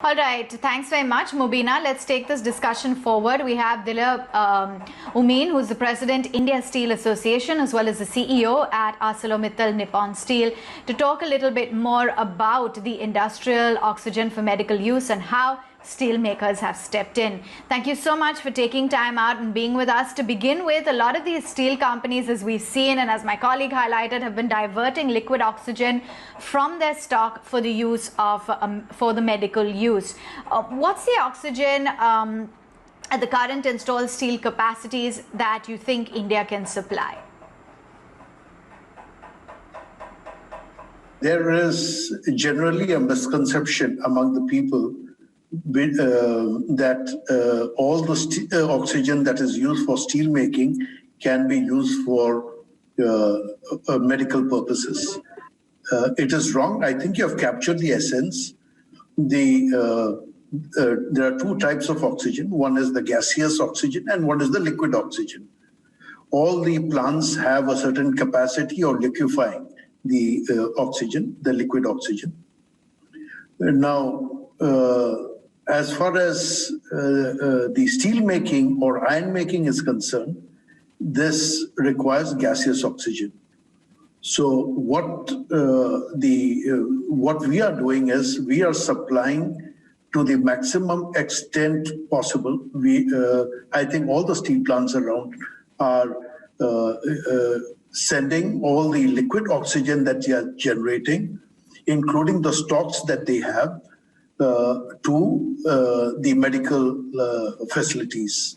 All right, thanks very much, Mubina. Let's take this discussion forward. We have Dilip Umin, who's the President, India Steel Association, as well as the CEO at ArcelorMittal Nippon Steel, to talk a little bit more about the industrial oxygen for medical use and how steel makers have stepped in. Thank you so much for taking time out and being with us. To begin with, a lot of these steel companies, as we've seen and as my colleague highlighted, have been diverting liquid oxygen from their stock for the use of for the medical use. What's the oxygen at the current installed steel capacities that you think India can supply? There is generally a misconception among the people that all the oxygen that is used for steel making can be used for medical purposes. It is wrong. I think you have captured the essence. There are two types of oxygen. One is the gaseous oxygen and one is the liquid oxygen. All the plants have a certain capacity of liquefying the oxygen, the liquid oxygen. Now, as far as the steel making or iron making is concerned, this requires gaseous oxygen. So what we are doing is we are supplying to the maximum extent possible. I think all the steel plants around are sending all the liquid oxygen that they are generating, including the stocks that they have, to the medical facilities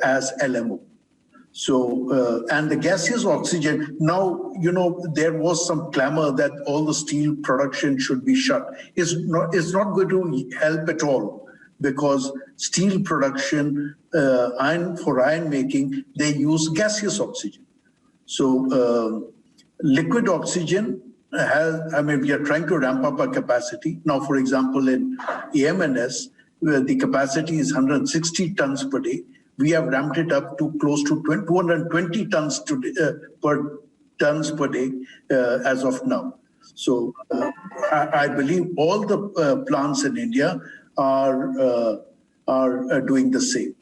as LMO. So, and the gaseous oxygen, now, there was some clamor that all the steel production should be shut. It's not going to help at all, because steel production, for iron making, they use gaseous oxygen. So, liquid oxygen we are trying to ramp up our capacity. Now, for example, in EMNS, where the capacity is 160 tons per day, we have ramped it up to close to 220 tons per day as of now. So I believe all the plants in India are doing the same.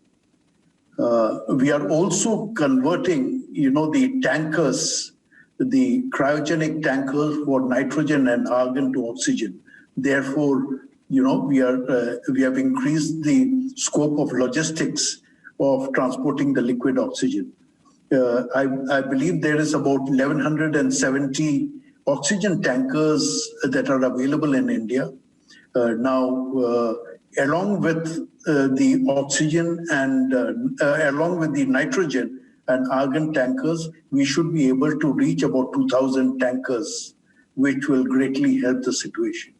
We are also converting, the tankers, the cryogenic tankers for nitrogen and argon to oxygen. Therefore, we have increased the scope of logistics of transporting the liquid oxygen. I believe there is about 1,170 oxygen tankers that are available in India. Now, along with the oxygen and along with the nitrogen and argon tankers, we should be able to reach about 2,000 tankers, which will greatly help the situation.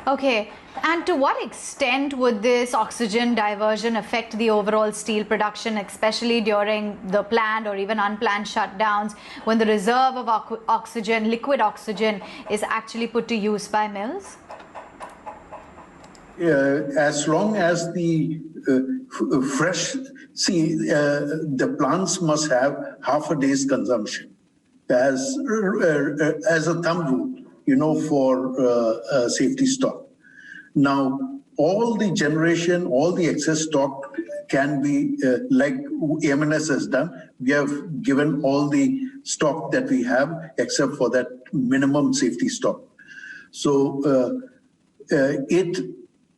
Okay, and to what extent would this oxygen diversion affect the overall steel production, especially during the planned or even unplanned shutdowns, when the reserve of oxygen, liquid oxygen, is actually put to use by mills? As long as the the plants must have half a day's consumption as a thumb rule, for safety stock. Now, all the generation, all the excess stock can be, like EMNS has done, we have given all the stock that we have except for that minimum safety stock. So it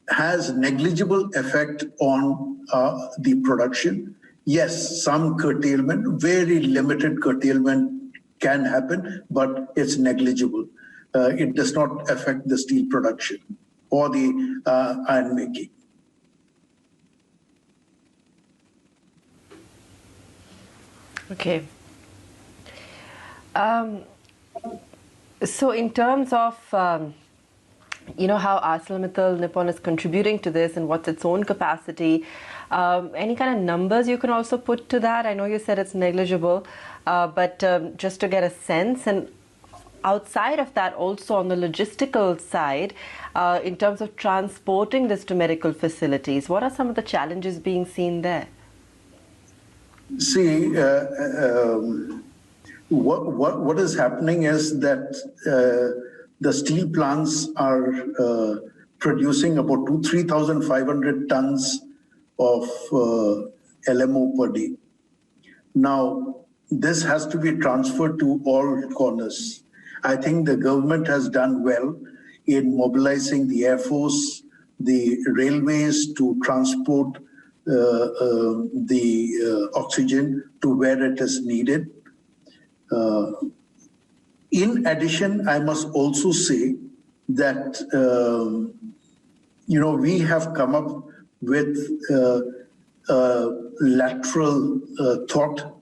has negligible effect on the production. Yes, some curtailment, very limited curtailment can happen, but it's negligible. It does not affect the steel production or the iron making. Okay. So in terms of how ArcelorMittal Nippon is contributing to this and what's its own capacity, any kind of numbers you can also put to that? I know you said it's negligible, but just to get a sense, and outside of that also on the logistical side, in terms of transporting this to medical facilities, what are some of the challenges being seen there? See, what is happening is that the steel plants are producing about 3,500 tons of LMO per day. Now, this has to be transferred to all corners. I think the government has done well in mobilizing the Air Force, the railways to transport the oxygen to where it is needed. In addition, I must also say that, we have come up with lateral thought,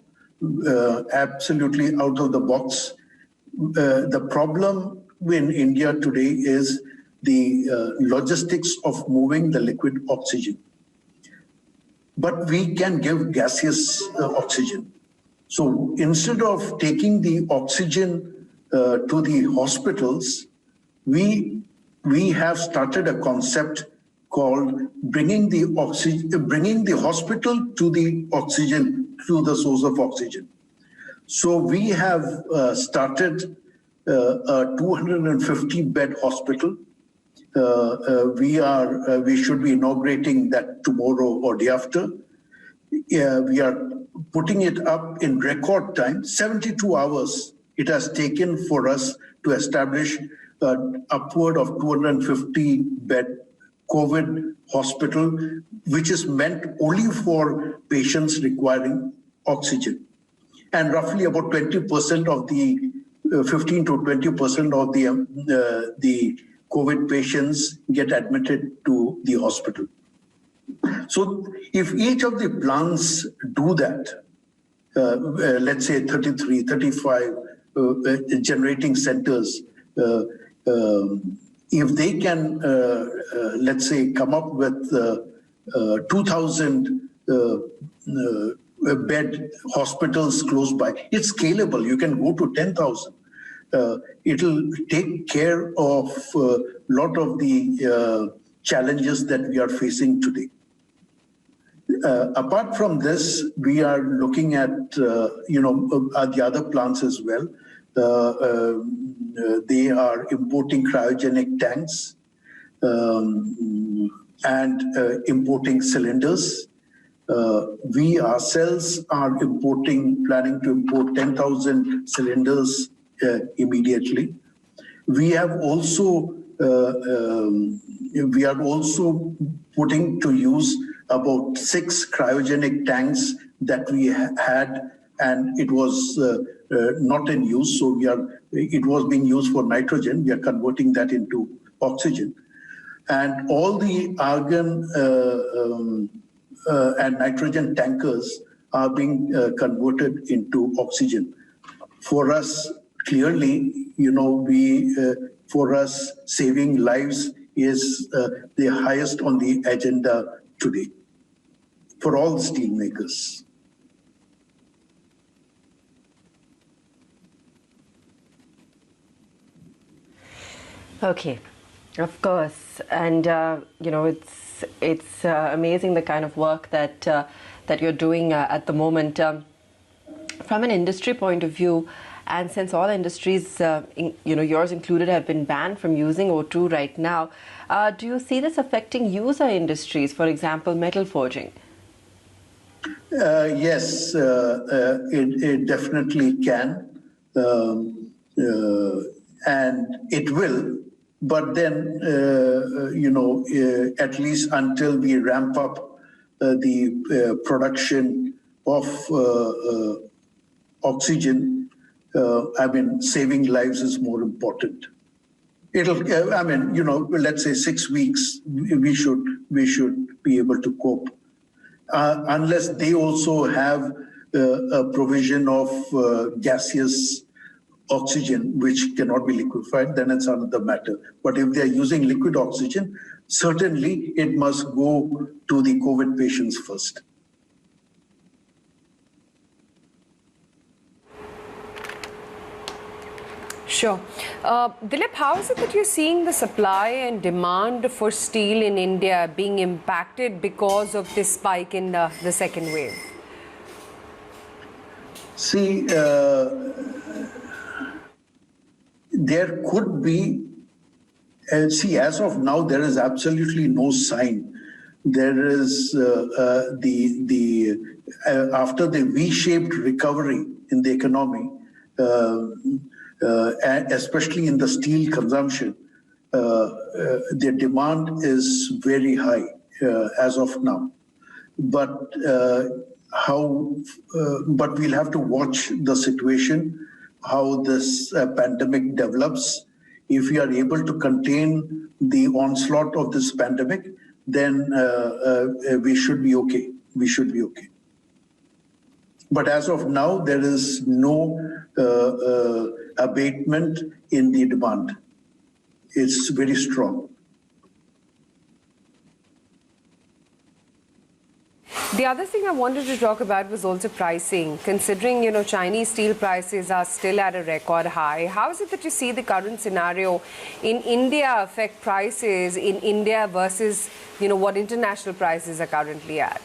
absolutely out of the box. The problem in India today is the logistics of moving the liquid oxygen. But we can give gaseous oxygen. So instead of taking the oxygen to the hospitals, we have started a concept called bringing the hospital to the oxygen, to the source of oxygen. So we have started a 250-bed hospital. We should be inaugurating that tomorrow or day after. We are putting it up in record time. 72 hours it has taken for us to establish upward of 250-bed COVID hospital, which is meant only for patients requiring oxygen. And roughly about 20% of the 15 to 20% of the COVID patients get admitted to the hospital. So if each of the plants do that, let's say 33, 35 generating centers, if they can, let's say, come up with 2,000 bed hospitals close by, it's scalable. You can go to 10,000. It'll take care of a lot of the challenges that we are facing today. Apart from this, we are looking at the other plants as well. They are importing cryogenic tanks and importing cylinders. We ourselves are planning to import 10,000 cylinders immediately. We are also putting to use about 6 cryogenic tanks that we had, and it was not in use. So it was being used for nitrogen. We are converting that into oxygen, and all the argon and nitrogen tankers are being converted into oxygen. For us, clearly, for us, saving lives is the highest on the agenda today for all steel makers. Okay, of course, and it's amazing the kind of work that you're doing at the moment. From an industry point of view, and since all industries, yours included, have been banned from using O2 right now, do you see this affecting user industries, for example, metal forging? Yes, it definitely can, and it will. But then, at least until we ramp up the production of oxygen, saving lives is more important. Let's say 6 weeks, we should be able to cope. Unless they also have a provision of gaseous oxygen, which cannot be liquefied, then it's another matter. But if they're using liquid oxygen, certainly it must go to the COVID patients first. Sure. Dilip, how is it that you're seeing the supply and demand for steel in India being impacted because of this spike in the second wave? See, there could be, see, as of now, there is absolutely no sign. There is after the V-shaped recovery in the economy, especially in the steel consumption, the demand is very high as of now. But but we'll have to watch the situation, how this pandemic develops. If we are able to contain the onslaught of this pandemic, then we should be okay. We should be okay. But as of now, there is no abatement in the demand. It's very strong. The other thing I wanted to talk about was also pricing. Considering, Chinese steel prices are still at a record high, how is it that you see the current scenario in India affect prices in India versus, what international prices are currently at?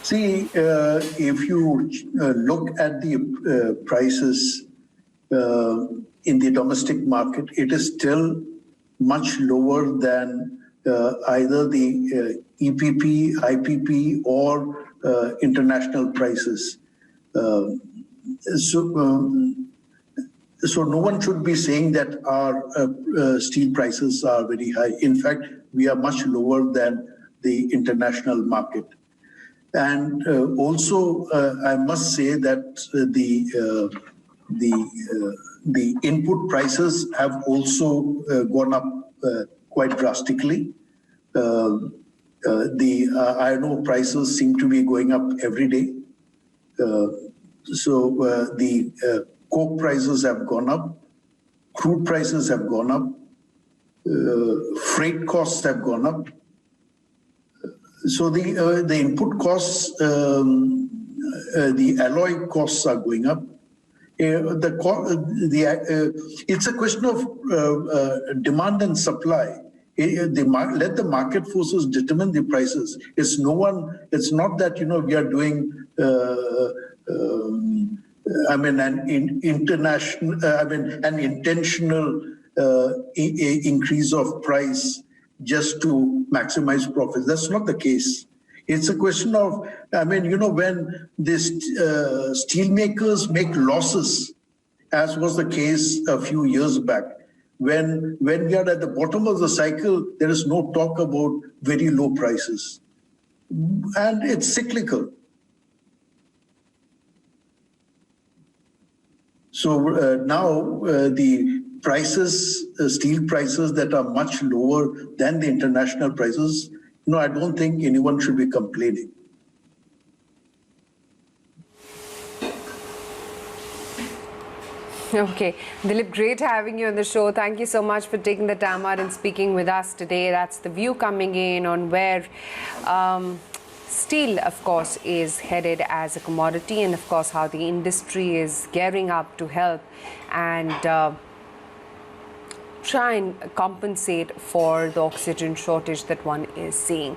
See, if you look at the prices in the domestic market, it is still much lower than either the EPP, IPP, or international prices. So no one should be saying that our steel prices are very high. In fact, we are much lower than the international market. And also, I must say that the input prices have also gone up quite drastically. The iron ore prices seem to be going up every day. So the coke prices have gone up, crude prices have gone up, freight costs have gone up. So the input costs, the alloy costs are going up. It's a question of demand and supply. Let the market forces determine the prices. It's not that we are doing. An intentional increase of price just to maximize profits. That's not the case. It's a question of, when these steelmakers make losses, as was the case a few years back, when we are at the bottom of the cycle, there is no talk about very low prices. And it's cyclical. So now the prices, steel prices that are much lower than the international prices, I don't think anyone should be complaining. Okay. Dilip, great having you on the show. Thank you so much for taking the time out and speaking with us today. That's The View coming in on where steel, of course, is headed as a commodity, and, of course, how the industry is gearing up to help and try and compensate for the oxygen shortage that one is seeing.